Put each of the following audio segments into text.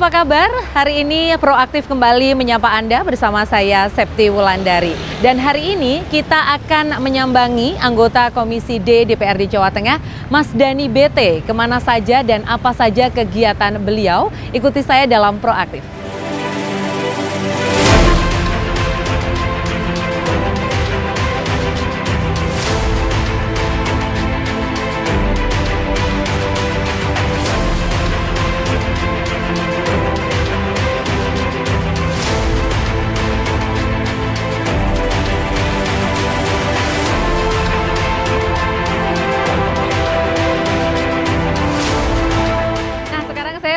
apa kabar? Hari ini Proaktif kembali menyapa Anda bersama saya Septi Wulandari. Dan hari ini kita akan menyambangi anggota Komisi D DPRD Jawa Tengah, Mas Dhani BT. Kemana saja dan apa saja kegiatan beliau? Ikuti saya dalam Proaktif.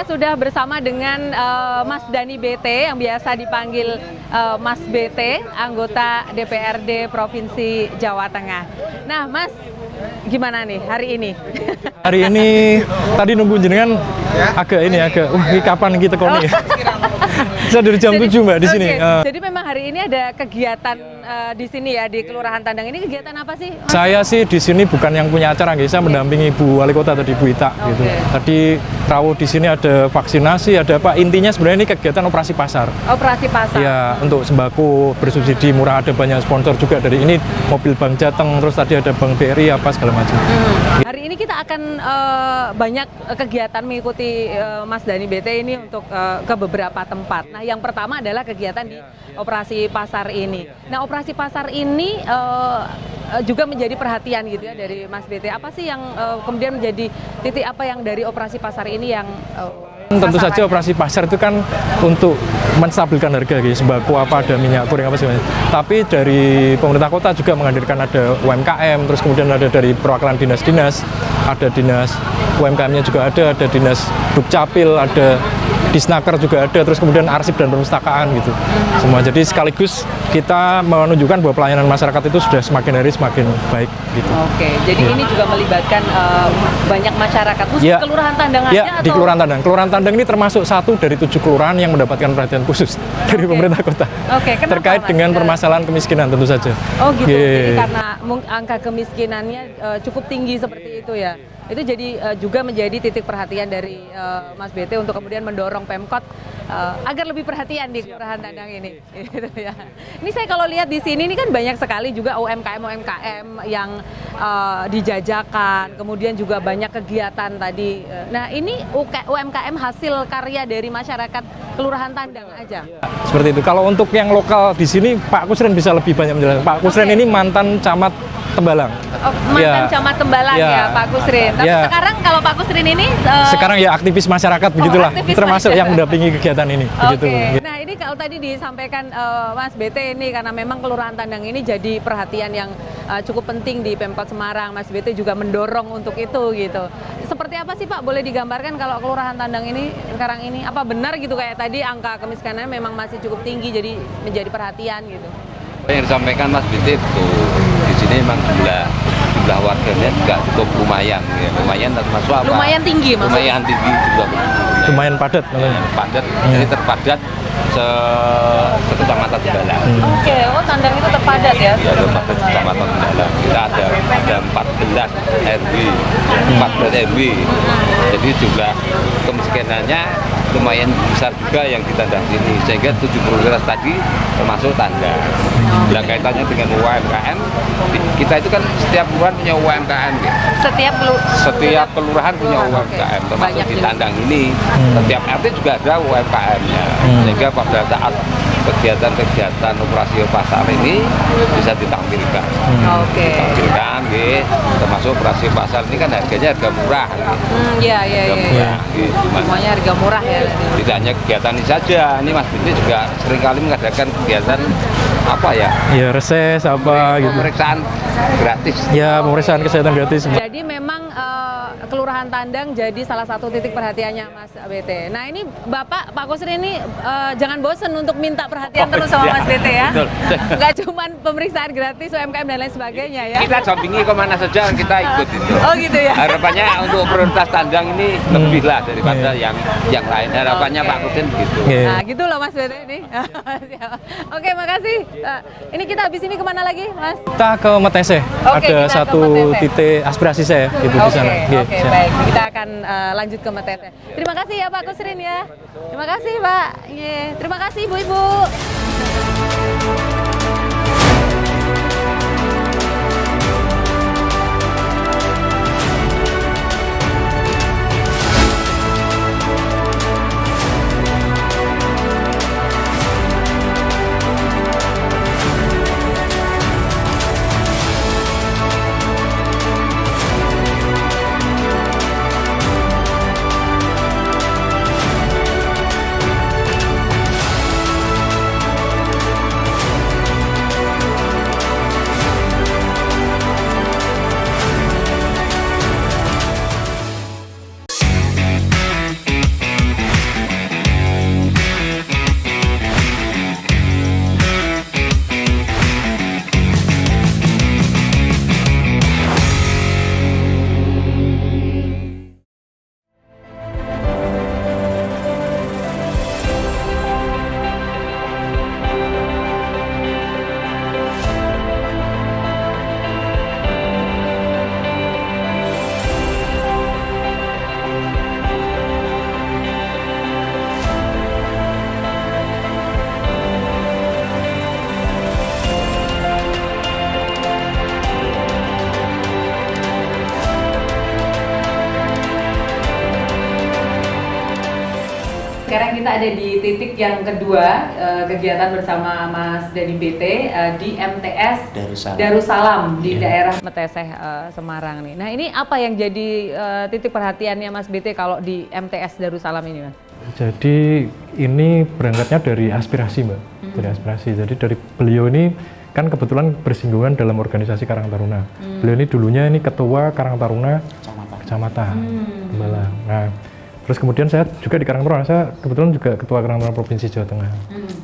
Sudah bersama dengan Mas Dhani BT yang biasa dipanggil Mas BT, anggota DPRD Provinsi Jawa Tengah. Nah, Mas, gimana nih hari ini? Hari ini tadi nunggu jenengan agak kapan kita koni? Saya dari jam 7 Mbak di sini. Jadi memang hari ini ada kegiatan di sini ya, di Kelurahan Tandang. Ini kegiatan apa sih, Mas? Saya sih di sini bukan yang punya acara, saya mendampingi Bu Wali Kota tadi, Bu Ita gitu. Tadi rawuh di sini ada vaksinasi, ada apa? Intinya sebenarnya ini kegiatan operasi pasar. Operasi pasar. Ya, untuk sembako bersubsidi murah, ada banyak sponsor juga dari ini, mobil Bank Jateng, terus tadi ada Bank BRI apa segala macam. Hari ini kita akan banyak kegiatan mengikuti Mas Dhani BT ini untuk ke beberapa tempat. Nah, yang pertama adalah kegiatan di operasi pasar ini. Nah, operasi pasar ini juga menjadi perhatian gitu ya dari Mas BT. Apa sih yang kemudian menjadi titik apa yang dari operasi pasar ini yang tentu saja operasi pasar itu kan untuk menstabilkan harga gitu, sembako apa, ada minyak goreng apa semuanya. Tapi dari pemerintah kota juga menghadirkan ada UMKM, terus kemudian ada dari perwakilan dinas-dinas, ada dinas UMKM-nya juga ada dinas Dukcapil, ada Disnaker juga ada, terus kemudian arsip dan perpustakaan gitu semua. Jadi sekaligus kita menunjukkan bahwa pelayanan masyarakat itu sudah semakin hari semakin baik gitu. Oke, jadi ini juga melibatkan banyak masyarakat, khusus Kelurahan Tandang aja atau? Di Kelurahan Tandang. Kelurahan Tandang ini termasuk satu dari 7 kelurahan yang mendapatkan perhatian khusus dari pemerintah kota. Terkait dengan permasalahan kemiskinan tentu saja. Oh gitu, jadi karena angka kemiskinannya cukup tinggi seperti itu ya. Itu jadi juga menjadi titik perhatian dari Mas BT untuk kemudian mendorong Pemkot agar lebih perhatian di Kelurahan Tandang ini. Gitu ya. Ini saya kalau lihat di sini ini kan banyak sekali juga UMKM yang dijajakan, kemudian juga banyak kegiatan tadi. Nah, ini UMKM hasil karya dari masyarakat Kelurahan Tandang aja. Seperti itu. Kalau untuk yang lokal di sini Pak Kusren bisa lebih banyak menjelaskan. Pak Kusren ini mantan camat Tembalang. Oh, mantan camat Tembalang ya Pak Kusrin. Tapi sekarang kalau Pak Kusrin ini sekarang ya aktivis masyarakat begitulah, termasuk yang mendampingi kegiatan ini. Begitu. Nah, ini kalau tadi disampaikan Mas BT ini karena memang Kelurahan Tandang ini jadi perhatian yang cukup penting di Pemkot Semarang. Mas BT juga mendorong untuk itu gitu. Seperti apa sih Pak, boleh digambarkan kalau Kelurahan Tandang ini sekarang ini apa benar gitu kayak tadi angka kemiskinannya memang masih cukup tinggi jadi menjadi perhatian gitu? Yang disampaikan Mas BT itu di sini memang jumlah warganya juga cukup lumayan termasuk apa? Lumayan tinggi maksudnya? Lumayan tinggi juga. Lumayan padat. Padat, jadi terpadat Kecamatan Tembalang. Oh Tandang itu terpadat ya? Iya, terpadat Kecamatan Tembalang. Kita ada 14 RW, 14 RW. Jadi jumlah kemiskinannya lumayan besar juga yang di Tandang sini, sehingga 7 prioritas tadi termasuk Tandang. Nah, kaitannya dengan UMKM, kita itu kan setiap kelurahan punya UMKM gitu. Setiap kelurahan punya UMKM, termasuk di Tandang ini. Setiap RT juga ada UMKM-nya, sehingga pada saat kegiatan-kegiatan operasi pasar ini bisa ditampilkan. Ditampilkan, termasuk operasi pasar ini kan harganya harga murah. Semuanya harga murah ya. Tidak hanya kegiatan ini saja, ini Mas BT juga seringkali mengadakan kegiatan apa ya? Ya reses apa gitu. Pemeriksaan gratis. Ya, pemeriksaan kesehatan gratis. Jadi memang Kelurahan Tandang jadi salah satu titik perhatiannya Mas BT. Nah, ini Bapak Pak Kusrin ini jangan bosen untuk minta perhatian terus sama Mas BT ya. Nggak cuma pemeriksaan gratis, UMKM dan lain sebagainya ya. Kita dampingi kemana saja kita ikut itu. Oh gitu ya. Harapannya untuk prioritas Tandang ini lebih lah daripada yang lain. Harapannya Pak Kusrin begitu. Nah, gitu loh Mas BT ini. Oke, makasih. Ini kita habis ini kemana lagi, Mas? Kita ke Metese. Ada satu titik aspirasi saya gitu di sana. Siap. baik. Kita akan lanjut ke materi. Terima kasih ya Pak Kusrin ya. Terima kasih Pak. Terima kasih Ibu-ibu. Sekarang kita ada di titik yang kedua, kegiatan bersama Mas Dani BT di MTS Darussalam di daerah Meteseh, Semarang nih. Nah ini apa yang jadi titik perhatiannya Mas BT kalau di MTS Darussalam ini Mas? Jadi ini berangkatnya dari aspirasi Mbak, dari aspirasi. Jadi dari beliau ini kan kebetulan bersinggungan dalam organisasi Karang Taruna. Beliau ini dulunya ini ketua Karang Taruna Kecamatan Tembalang. Nah, terus kemudian saya juga di Karang Taruna, saya kebetulan juga ketua Karang Taruna Provinsi Jawa Tengah.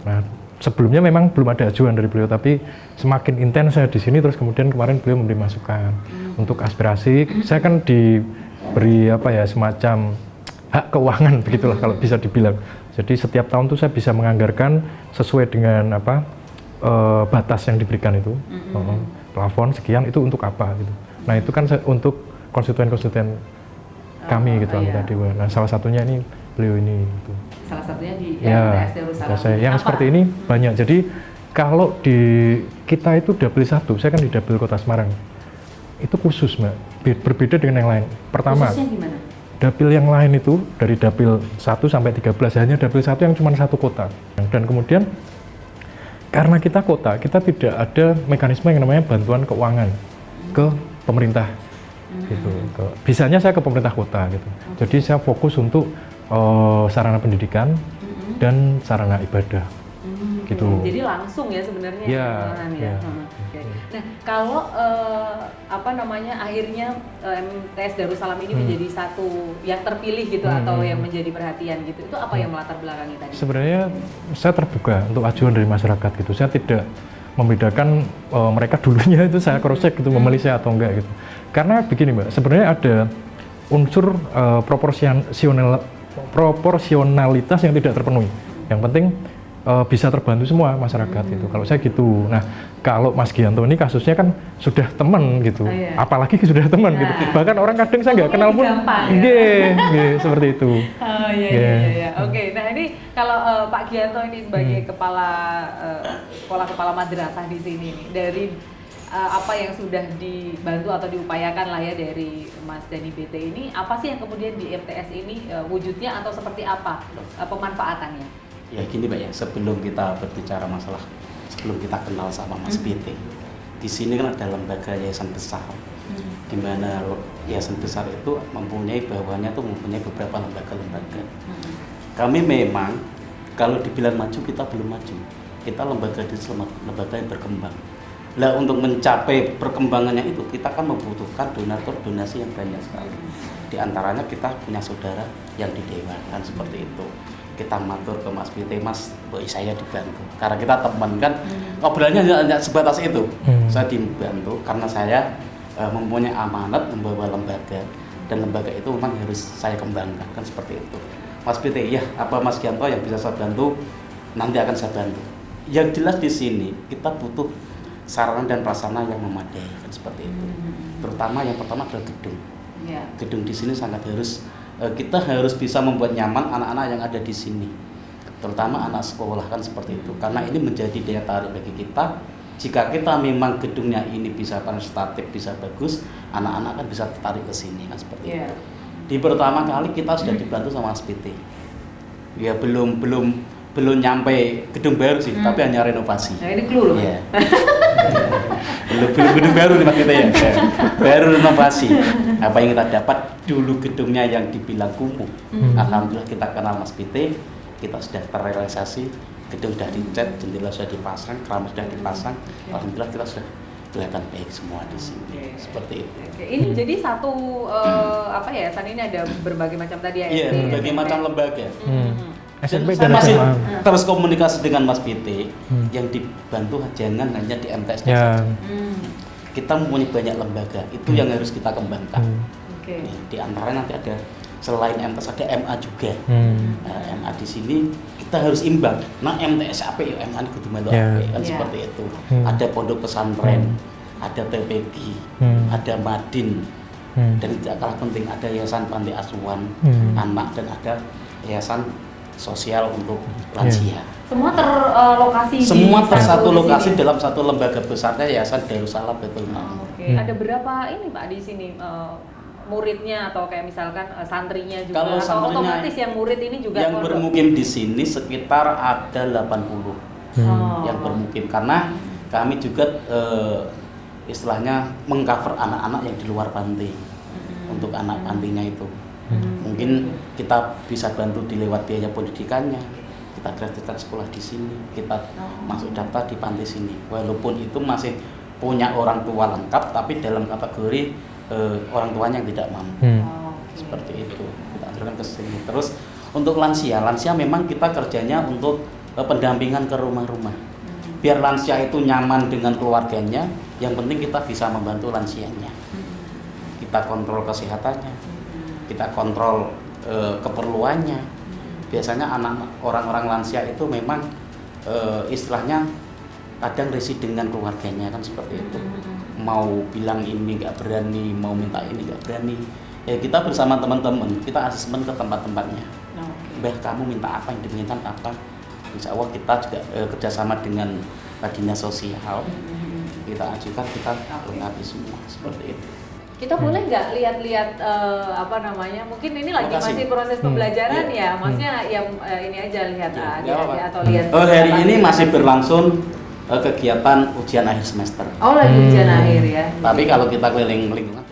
Nah, sebelumnya memang belum ada ajuan dari beliau, tapi semakin intens saya di sini, terus kemudian kemarin beliau memberi masukan untuk aspirasi. Saya kan diberi apa ya, semacam hak keuangan begitulah kalau bisa dibilang. Jadi setiap tahun tuh saya bisa menganggarkan sesuai dengan apa batas yang diberikan itu, plafon sekian itu untuk apa gitu. Nah itu kan untuk konstituen-konstituen kami gitu anggota dewan. Nah salah satunya ini beliau ini. Gitu. Salah satunya di MTS Darussalam. Yang seperti ini banyak. Jadi kalau di kita itu dapil 1, saya kan di dapil Kota Semarang. Itu khusus Mbak, berbeda dengan yang lain. Pertama, khususnya gimana? Dapil yang lain itu dari dapil 1 sampai 13 hanya dapil 1 yang cuma satu kota. Dan kemudian karena kita kota, kita tidak ada mekanisme yang namanya bantuan keuangan ke pemerintah. Gitu. Bisanya saya ke pemerintah kota gitu. Jadi saya fokus untuk sarana pendidikan dan sarana ibadah. Gitu. Jadi langsung ya sebenarnya. Ya. Nah, kalau apa namanya akhirnya MTS Darussalam ini menjadi satu yang terpilih gitu atau yang menjadi perhatian gitu. Itu apa yang melatar belakangi tadi? Sebenarnya saya terbuka untuk ajuan dari masyarakat gitu. Saya tidak membedakan mereka dulunya itu saya cross check gitu memilih saya atau enggak gitu. Karena begini Mbak, sebenarnya ada unsur proporsionalitas yang tidak terpenuhi. Yang penting bisa terbantu semua masyarakat gitu. Kalau saya gitu. Nah, kalau Mas Gianto ini kasusnya kan sudah teman gitu. Apalagi sudah teman gitu. Bahkan orang kadang saya nggak kenal pun. Seperti itu. Oh iya. Oke. Nah, ini kalau Pak Gianto ini sebagai kepala sekolah kepala madrasah di sini nih, dari apa yang sudah dibantu atau diupayakan lah ya dari Mas Dani BT ini, apa sih yang kemudian di MTS ini wujudnya atau seperti apa pemanfaatannya? Ya gini Mbak ya, sebelum kita berbicara masalah, sebelum kita kenal sama Mas BT, di sini kan ada lembaga yayasan besar, di mana yayasan besar itu mempunyai bawahnya tuh mempunyai beberapa lembaga-lembaga. Kami memang kalau dibilang maju kita belum maju, kita lembaga yang berkembang. Nah untuk mencapai perkembangannya itu kita kan membutuhkan donatur donasi yang banyak sekali. Di antaranya kita punya saudara yang di dewan kan seperti itu. Kita matur ke Mas BT, Mas, boleh saya dibantu. Karena kita teman kan, obrolannya hanya sebatas itu. Saya dibantu karena saya mempunyai amanat membawa lembaga dan lembaga itu memang harus saya kembangkan kan seperti itu. Mas BT, ya apa Mas Gianto yang bisa saya bantu nanti akan saya bantu. Yang jelas di sini kita butuh sarana dan prasarana yang memadai kan seperti itu. Terutama yang pertama adalah gedung. Ya. Gedung di sini sangat harus kita harus bisa membuat nyaman anak-anak yang ada di sini, terutama anak sekolah kan seperti itu. Karena ini menjadi daya tarik bagi kita. Jika kita memang gedungnya ini bisa statik, bisa bagus, anak-anak kan bisa tertarik ke sini kan seperti Iya. itu. Di pertama kali kita sudah dibantu sama SPT. Ya belum nyampe gedung baru sih, tapi hanya renovasi. Nah, ini clue loh. Iya. belum gedung baru nih Mas kita ya. Baru renovasi. Apa yang kita dapat dulu gedungnya yang dibilang kumuh. Alhamdulillah kita kenal Mas PT, kita sudah terrealisasi. Gedung sudah dicat, jendela sudah dipasang, keramik sudah dipasang. Alhamdulillah kita sudah kelihatan baik semua di sini. Seperti itu. Ini jadi satu apa ya? Yayasan ini ada berbagai macam tadi ya. Iya, SD, berbagai SMP. macam lembaga. SMP Saya dan masih SMA. terus komunikasi dengan Mas PT yang dibantu jangan hanya di MTS Ya. saja. Kita mempunyai banyak lembaga, itu yang harus kita kembangkan. Oke. Nih, di antaranya nanti ada selain MTS ada MA juga. Nah, MA di sini kita harus imbang. Nah MTS apa ya MA kudu melu Ya. apik, kan seperti itu. Ada pondok pesantren, ada TPG, ada Madin, dan tidak kalah penting ada yayasan panti asuhan anak dan ada yayasan sosial untuk lansia. Semua terlokasi Semua di tersatu di lokasi sini. dalam satu lembaga besarnya Yayasan Darussalam Baitul Oh, Maun. Oke. Ada berapa ini Pak di sini muridnya atau kayak misalkan santrinya juga Kalau atau santrinya otomatis yang murid ini juga Yang pondok? bermukim di sini sekitar ada 80 Oh. yang bermukim karena kami juga istilahnya mengcover anak-anak yang di luar panti untuk anak pantinya itu. Mungkin kita bisa bantu dilewat biaya pendidikannya, kita gratiskan sekolah di sini, kita masuk daftar di panti sini. Walaupun itu masih punya orang tua lengkap, tapi dalam kategori orang tuanya yang tidak mampu. Seperti itu kita anjurkan ke sini. Terus untuk lansia memang kita kerjanya untuk pendampingan ke rumah-rumah. Biar lansia itu nyaman dengan keluarganya, yang penting kita bisa membantu lansianya. Kita kontrol kesehatannya, kita kontrol keperluannya. Biasanya orang-orang lansia itu memang istilahnya kadang risih dengan keluarganya kan seperti itu. Mau bilang ini nggak berani, mau minta ini nggak berani. Ya kita bersama teman-teman kita asesmen ke tempat-tempatnya. Mbah kamu minta apa, yang diminta apa? Insya Allah kita juga kerjasama dengan dinas sosial. Kita ajukan, kita lengkapi semua seperti itu. Kita boleh nggak lihat-lihat apa namanya? Mungkin ini lagi Lokasi. masih proses pembelajaran Iya. ya. Maksudnya yang ini aja lihat Iya, adik-adik nggak apa-apa. atau lihat. Oh hari ini presentasi. masih berlangsung kegiatan ujian akhir semester. Oh lagi ujian akhir ya. Tapi kalau kita keliling lingkungan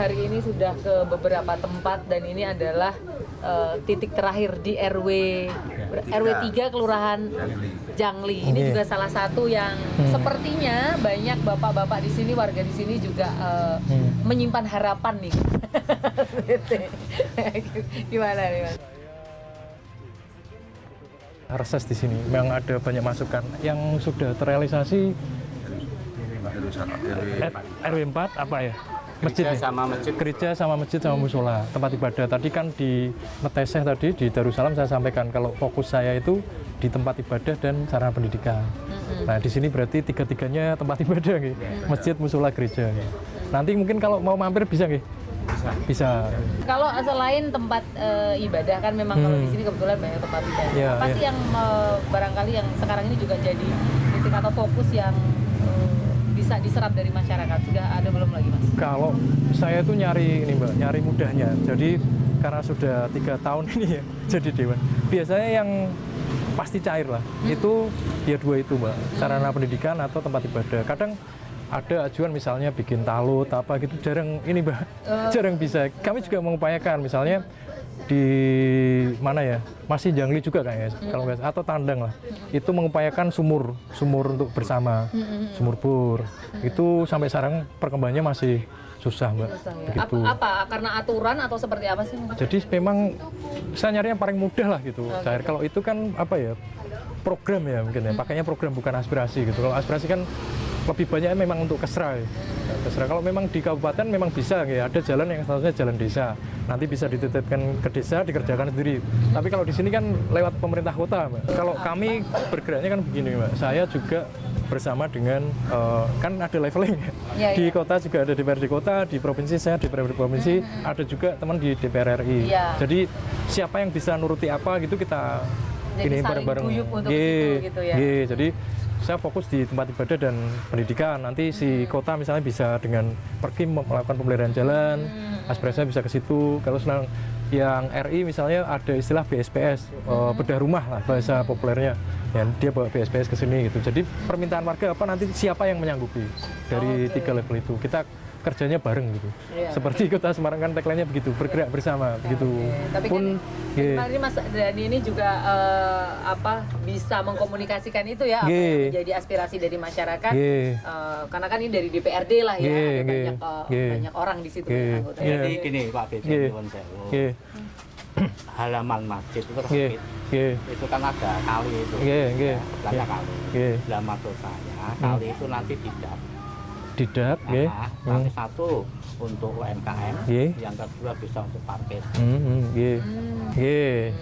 hari ini sudah ke beberapa tempat dan ini adalah titik terakhir di RW 3 Kelurahan Jangli. Ini juga salah satu yang sepertinya banyak bapak-bapak di sini, warga di sini juga menyimpan harapan nih. Gimana nih, Mas? Reses di sini memang ada banyak masukan yang sudah terrealisasi. RW 4 apa ya? Masjid Gereja sama masjid. Gereja sama masjid sama musola, tempat ibadah. Tadi kan di Meteseh tadi di Darussalam saya sampaikan kalau fokus saya itu di tempat ibadah dan sarana pendidikan. Nah, di sini berarti tiga-tiganya tempat ibadah nggih. Masjid, musola, gereja. Nanti mungkin kalau mau mampir bisa nggih? Bisa. Kalau selain tempat ibadah kan memang kalau di sini kebetulan banyak tempat ibadah. Yeah, Apa yeah. sih yang barangkali yang sekarang ini juga jadi titik atau fokus yang bisa diserap dari masyarakat? Sudah ada belum lagi, Mas? Kalau saya itu nyari ini Mbak, nyari mudahnya. Jadi karena sudah 3 tahun ini ya jadi dewan. Biasanya yang pasti cair lah. Itu ya 2 itu Mbak, sarana pendidikan atau tempat ibadah. Kadang ada ajuan misalnya bikin talut apa gitu, jarang ini Mbak, jarang bisa. Kami juga mengupayakan misalnya di mana ya, masih Jangli juga kayaknya kalau nggak, atau Tandang lah, itu mengupayakan sumur untuk bersama, sumur bor. Itu sampai sekarang perkembangannya masih susah Mbak. Susah ya. Begitu. Apa? Karena aturan atau seperti apa sih? Jadi memang saya nyari yang paling mudah lah gitu. Cair. Kalau itu kan apa ya, program ya mungkin ya, pakainya program bukan aspirasi gitu. Kalau aspirasi kan lebih banyak memang untuk kesra ya. Kesra. Kalau memang di kabupaten memang bisa ya, ada jalan yang statusnya jalan desa. Nanti bisa dititipkan ke desa, dikerjakan sendiri. Tapi kalau di sini kan lewat pemerintah kota, Mbak. Kalau kami bergeraknya kan begini, Mbak. Saya juga bersama dengan kan ada leveling ya. Di kota juga ada DPRD kota, di provinsi saya DPRD provinsi, ada juga teman di DPR RI. Jadi siapa yang bisa nuruti apa gitu kita jadi ini bareng-bareng. Gitu ya. Jadi saya fokus di tempat ibadah dan pendidikan. Nanti si kota misalnya bisa dengan pergi melakukan pemeliharaan jalan, aspirasinya bisa ke situ. Kalau senang yang RI misalnya ada istilah BSPS, bedah rumah lah bahasa populernya. Ya, dia bawa BSPS ke sini gitu. Jadi permintaan warga apa nanti siapa yang menyanggupi dari 3 level itu. Kita kerjanya bareng gitu. Seperti Kota Semarang kan tagline-nya begitu, bergerak bersama begitu. Tapi Pun kan ini Mas Dhani ini juga bisa mengkomunikasikan itu ya, apa yang menjadi aspirasi dari masyarakat. Karena kan ini dari DPRD lah ya, ada banyak orang di situ anggota. Jadi gini Pak Bejo, halaman masjid itu sempit. Itu kan ada kali itu. Banyak kali. Lah maksud saya kali itu nanti tidak, nanti satu untuk UMKM, yang kedua bisa untuk parkir.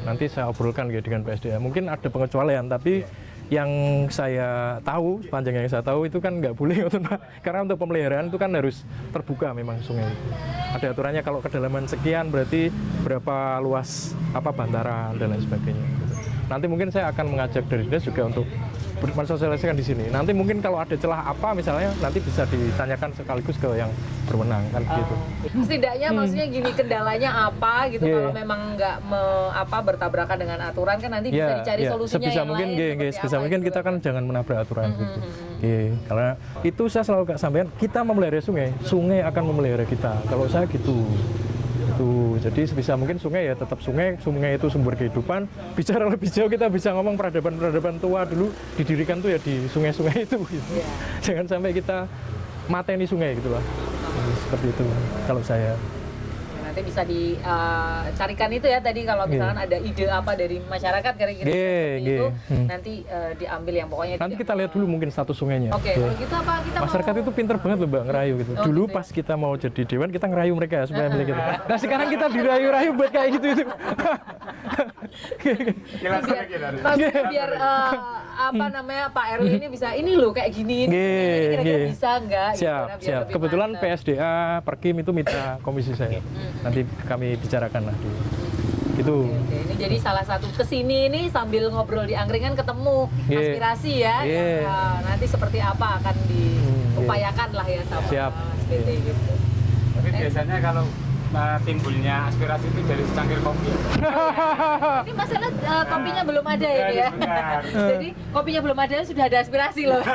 Nanti saya obrolkan dengan PSDA. Mungkin ada pengecualian, tapi yang saya tahu, sepanjang yang saya tahu itu kan nggak boleh, karena untuk pemeliharaan itu kan harus terbuka memang sungai. Ada aturannya kalau kedalaman sekian berarti berapa luas bantaran dan lain sebagainya. Nanti mungkin saya akan mengajak dari dinas juga untuk mensosialisasikan di sini. Nanti mungkin kalau ada celah apa misalnya nanti bisa ditanyakan sekaligus ke yang berwenang kan gitu. Setidaknya maksudnya gini, kendalanya apa gitu kalau memang nggak bertabrakan dengan aturan kan nanti bisa dicari solusinya sebisa yang mungkin, lain. sebisa mungkin kita kan jangan menabrak aturan gitu. Karena itu saya selalu sampaikan, kita memelihara sungai, sungai akan memelihara kita. Kalau saya gitu. Jadi sebisa mungkin sungai ya tetap sungai itu sumber kehidupan. Bicara lebih jauh kita bisa ngomong peradaban tua dulu didirikan tuh ya di sungai-sungai itu gitu. Jangan sampai kita mateni sungai gitu lah. Seperti itu kalau saya. Nanti bisa dicarikan itu ya tadi kalau misalkan ada ide apa dari masyarakat kira-kira itu nanti diambil yang pokoknya. Nanti kita lihat dulu mungkin status sungainya. Oke, kalau gitu apa kita masyarakat itu pinter banget loh Mbak ngerayu gitu. Dulu pas kita mau jadi dewan kita ngerayu mereka supaya milik kita. Nah sekarang kita dirayu-rayu buat kayak gitu itu. biar Pak RW ini bisa ini loh kayak gini kira-kira bisa nggak? Siap. Kebetulan PSDA Perkim itu mitra komisi saya. Nanti kami bicarakan lah gitu. Ini jadi salah satu kesini ini sambil ngobrol di angkringan ketemu aspirasi ya yang nanti seperti apa akan diupayakan lah ya sama SPT gitu. Tapi biasanya kalau timbulnya aspirasi itu dari secangkir kopi. Ini masalah kopinya belum ada ini ya. Jadi kopinya belum ada sudah ada aspirasi loh.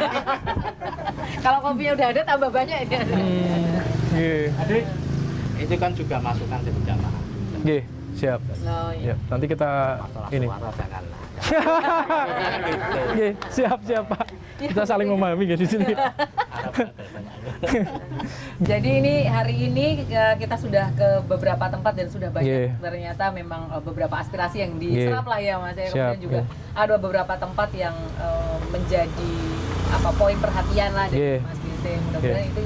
Kalau kopinya udah ada tambah banyak ini. itu kan juga masukan dari jamaah. Nggih, siap. Oh, iya. Ya, nanti kita Masalah ini. suara janganlah. Gitu. Nggih, siap Pak. Kita saling memahami ya di sini. Ada banyak. Jadi ini hari ini kita sudah ke beberapa tempat dan sudah banyak Yeah. ternyata memang beberapa aspirasi yang diserap lah ya Mas. Ya. Kemudian Siap, juga ada beberapa tempat yang menjadi apa poin perhatian lah dari Yeah. Mas Binte. Mudah-mudahan itu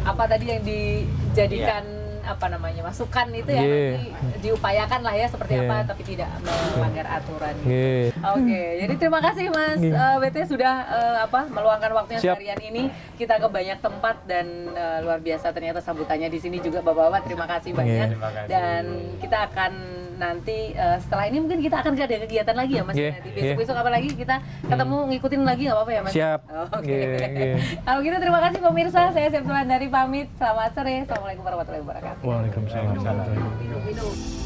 apa tadi yang dijadikan apa namanya masukan itu ya Yeah. nanti diupayakan lah ya seperti Yeah. apa tapi tidak melanggar aturan. Nggih. Oke, jadi terima kasih Mas BT sudah meluangkan waktunya Siap. seharian ini. Kita ke banyak tempat dan luar biasa ternyata sambutannya di sini juga Bapak-bapak. Terima kasih banyak. Terima kasih. Dan kita akan nanti setelah ini mungkin kita akan ada kegiatan lagi ya Mas. Nggih, Nanti besok-besok apa lagi kita ketemu ngikutin lagi nggak apa-apa ya Mas? Siap. Oke. Nggih, nggih. Kalau gitu terima kasih pemirsa. Saya Septulan dari pamit. Selamat sore. Assalamualaikum warahmatullahi wabarakatuh. Waalaikumsalam. Minum.